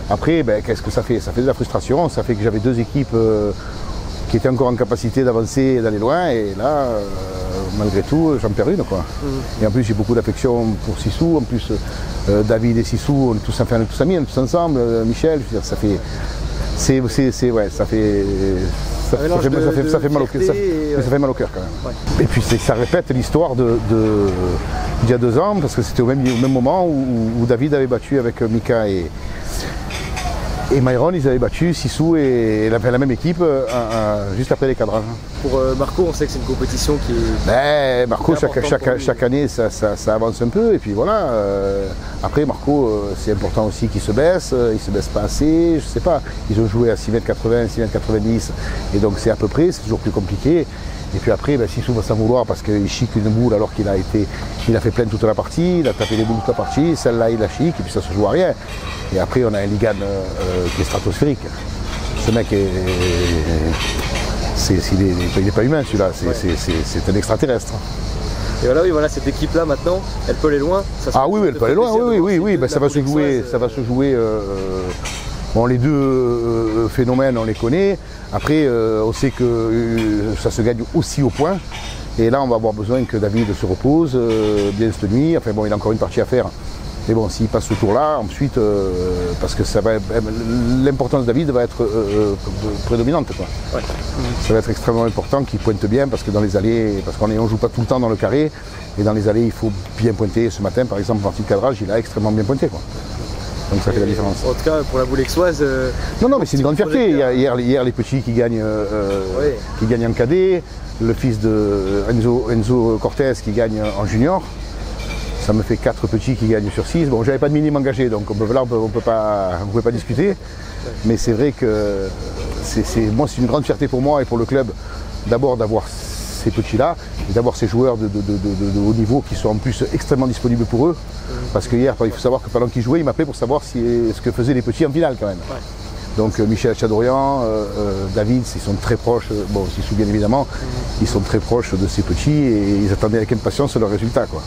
Après, ben, qu'est-ce que ça fait? Ça fait de la frustration, ça fait que j'avais deux équipes qui étaient encore en capacité d'avancer et d'aller loin, et là, malgré tout, j'en perds une, quoi. Et en plus, j'ai beaucoup d'affection pour Sissou, en plus, David et Sissou, on est tous amis, on est tous ensemble, Michel, je veux dire, ça fait... Ouais, ça fait mal au cœur, ça fait mal au cœur quand même. Ouais. Et puis ça répète l'histoire d'il y a 2 ans, parce que c'était au même moment où David avait battu avec Mika et Myron, ils avaient battu Sissou et la même équipe juste après les cadrans. Pour Marco, on sait que c'est une compétition qui est... Ben, Marco, chaque année, ça avance un peu. Et puis voilà. Après, Marco, c'est important aussi qu'il se baisse. Il ne se baisse pas assez, je sais pas. Ils ont joué à 6,80 m, 6,90 m. Et donc c'est à peu près, c'est toujours plus compliqué. Et puis après, ben, Sissou va s'en vouloir parce qu'il chic une boule alors qu'il a fait plein toute la partie, il a tapé les boules toute la partie, celle-là il a chic et puis ça se joue à rien. Et après on a un Ligan qui est stratosphérique. Ce mec il n'est pas humain celui-là, c'est un extraterrestre. Et voilà, cette équipe-là maintenant, elle peut aller loin. Oui, elle peut aller loin, oui. Ben, ça va se jouer. Bon, les deux phénomènes, on les connaît. Après, on sait que ça se gagne aussi au point. Et là, on va avoir besoin que David se repose bien cette nuit. Enfin bon, il a encore une partie à faire. Mais bon, s'il passe ce tour-là, ensuite, parce que l'importance de David va être prédominante, quoi. Ouais. Ça va être extrêmement important qu'il pointe bien, parce que dans les allées, parce qu'on ne joue pas tout le temps dans le carré, et dans les allées, il faut bien pointer. Ce matin, par exemple, en partie de cadrage, il a extrêmement bien pointé, quoi. Donc ça fait la différence. En tout cas, pour la Boulexoise... Non, mais c'est une grande fierté. Hier, les petits qui gagnent en cadet, le fils de Enzo Cortés qui gagne en junior. Ça me fait 4 petits qui gagnent sur 6. Bon, j'avais pas de minime engagé, donc on ne pouvait pas discuter. Mais c'est vrai que c'est une grande fierté pour moi et pour le club, d'abord d'avoir ces petits-là, et d'avoir ces joueurs de haut niveau qui sont en plus extrêmement disponibles pour eux. Parce que hier, il faut savoir que pendant qu'ils jouaient, ils m'appelaient pour savoir ce que faisaient les petits en finale quand même. Ouais. Donc Michel Chadorian, David, ils sont très proches, bon, Sissou bien évidemment, ils sont très proches de ces petits et ils attendaient avec impatience leur résultat, quoi.